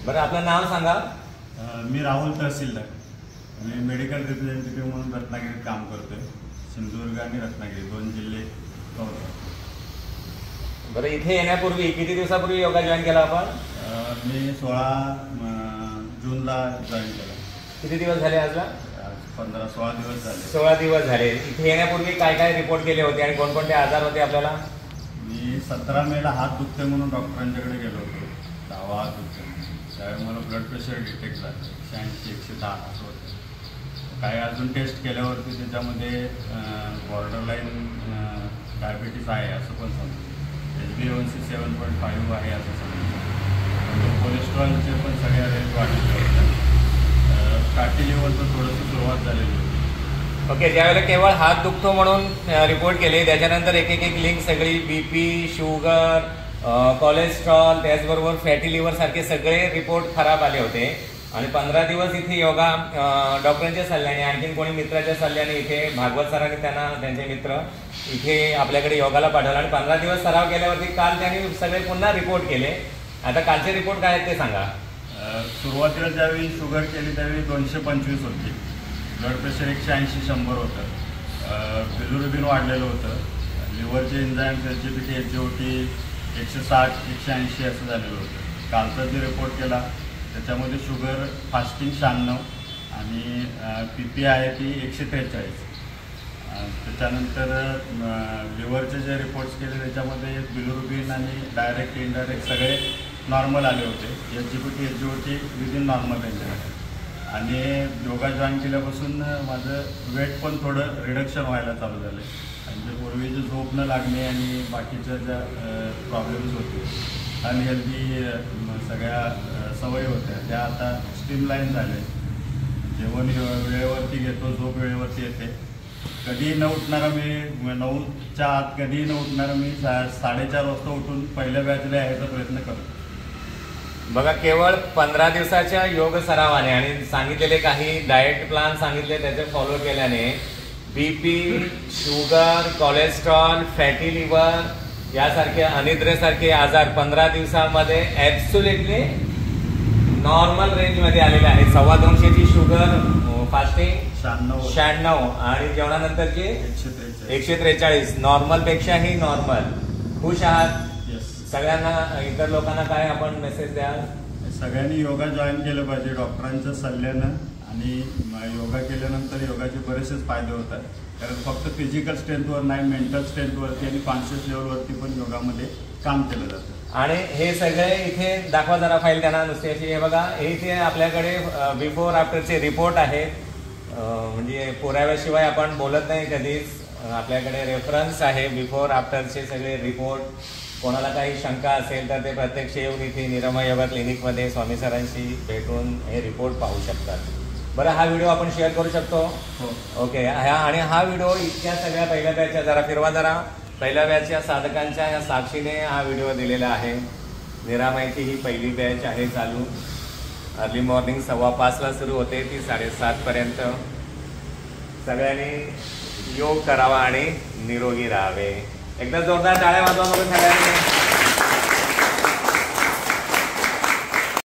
बरं, आपलं नाव सांगा. मी राहुल तहसीलदार. मी मेडिकल रिप्रेझेंटेटिव्ह म्हणून रत्नागिरीत काम करतोय. सिंधुदुर्ग आणि रत्नागिरी 2 जिल्हे कव्हर करतो. बरं, इथे येण्यापूर्वी किती दिवसापूर्वी योगा जॉईन केला आपण? मी 16 जूनला जॉईन केला. किती दिवस झाले आजला? 15-16 दिवस झाले. 16 दिवस झाले. इथे येण्यापूर्वी काय काय रिपोर्ट केले होते आणि कोणकोणते आजार होते आपल्याला? मी 17 मेला हात दुखते म्हणून डॉक्टरांच्याकडे गेलो होतो. डावा हात दुखते. त्यावेळी मला ब्लड प्रेशर डिटेक्ट झालं 180-110 असं होतं. काही अजून टेस्ट केल्यावरती त्याच्यामध्ये बॉर्डरलाईन डायबिटीस आहे असं पण समजलं. HbA1c 7.5 आहे असं समजलं. कोलेस्ट्रॉलचे पण सगळ्या रेंज वाढलेल्या होत्या. फॅटी लेवलचं थोडंसं सुरुवात झालेली होती. ओके, ज्यावेळेला केवळ हात दुखतो म्हणून रिपोर्ट केले, त्याच्यानंतर एक लिंक सगळी BP, शुगर, कोलेस्ट्रॉल, त्याचबरोबर फॅटी लिव्हर सारखे सगळे रिपोर्ट खराब आले होते. आणि 15 दिवस इथे योगा डॉक्टरांच्या सल्ल्याने, आणखीन कोणी मित्राच्या सल्ल्याने, इथे भागवत सरांनी त्यांचे मित्र इथे आपल्याकडे योगाला पाठवलं आणि 15 दिवस सराव केल्यावरती काल त्यांनी सगळे पुन्हा रिपोर्ट केले. आता कालचे रिपोर्ट काय आहेत ते सांगा. सुरुवातीला ज्यावेळी शुगर केली त्यावेळी 225 होती. ब्लड प्रेशर 180-100 होतं. बिलिरुबिन वाढलेलं होतं. लिव्हरचे एन्झाईम्स SGPT SGOT 160-180 असं झालेलं होतं. कालचा जे रिपोर्ट केला त्याच्यामध्ये शुगर फास्टिंग 96 आणि PP आहे ती 143. त्याच्यानंतर लिव्हरचे जे रिपोर्ट्स केले त्याच्यामध्ये बिलिरुबिन आणि डायरेक्ट इनडायरेक्ट सगळे नॉर्मल आले होते. SGPT SGOT within normal range आहे. आणि योगा जॉईन केल्यापासून माझं वेट पण थोडं रिडक्शन व्हायला चालू झालं आहे. आणि जे पूर्वीचं झोप न लागणे आणि बाकीच्या ज्या प्रॉब्लेम्स होते, अनहेल्दी सगळ्या सवयी होत्या, त्या आता स्ट्रीमलाईन झाल्या. जेवण वेळेवरती घेतो, झोप वेळेवरती येते. कधीही न उठणारा मी 9च्या आत कधीही न उठणारा मी 4:30 वाजता उठून पहिल्या बॅचला यायचा प्रयत्न करतो. बघा, केवळ 15 दिवसाच्या योग सरावाने आणि सांगितलेले काही डाएट प्लॅन सांगितले त्याचे फॉलो केल्याने BP, sugar, cholesterol, fatty liver यासारखे अनिद्रेसारखे आजार 15 दिवसामध्ये ॲब्सोल्युटली नॉर्मल रेंजमध्ये आलेले आहेत. 225ची शुगर फास्टिंग 96 आणि जेवणानंतरची 143. नॉर्मलपेक्षाही नॉर्मल. खुश आहात? सगळ्यांना, इतर लोकांना काय आपण मेसेज द्याल? सगळ्यांनी योगा जॉईन केलं पाहिजे डॉक्टरांच्या सल्ल्यानं. आणि योगा केल्यानंतर योगाचे बरेचसेच फायदे होतात. कारण फक्त फिजिकल स्ट्रेंथवर नाही, मेंटल स्ट्रेंथवरती आणि कॉन्शियस लेवलवरती पण योगामध्ये काम केलं जातं. आणि हे सगळे इथे दाखवा जरा फाईल त्यांना नुसती अशी. हे बघा, हे इथे आपल्याकडे बिफोर आफ्टरचे रिपोर्ट आहेत. म्हणजे पुराव्याशिवाय आपण बोलत नाही कधीच. आपल्याकडे रेफरन्स आहे बिफोर आफ्टरचे सगळे रिपोर्ट. कोणाला काही शंका असेल तर ते प्रत्यक्ष येऊन इथे निरामय योगा क्लिनिकमध्ये स्वामी सरांशी भेटून हे रिपोर्ट पाहू शकतात. बरं, हा व्हिडिओ आपण शेअर करू शकतो? ओके. आणि हा व्हिडिओ इतक्या सगळ्या पहिल्या बॅचच्या, जरा फिरवा जरा, पहिल्या बॅचच्या साधकांच्या या साक्षीने हा व्हिडिओ दिलेला आहे. निरामयची ही पहिली बॅच आहे चालू. अर्ली मॉर्निंग 5:15ला सुरू होते, ती 7:30पर्यंत. सगळ्यांनी योग करावा आणि निरोगी राहावे. एकदा जोरदार टाळ्या वाजवा बघून सगळ्यांनी.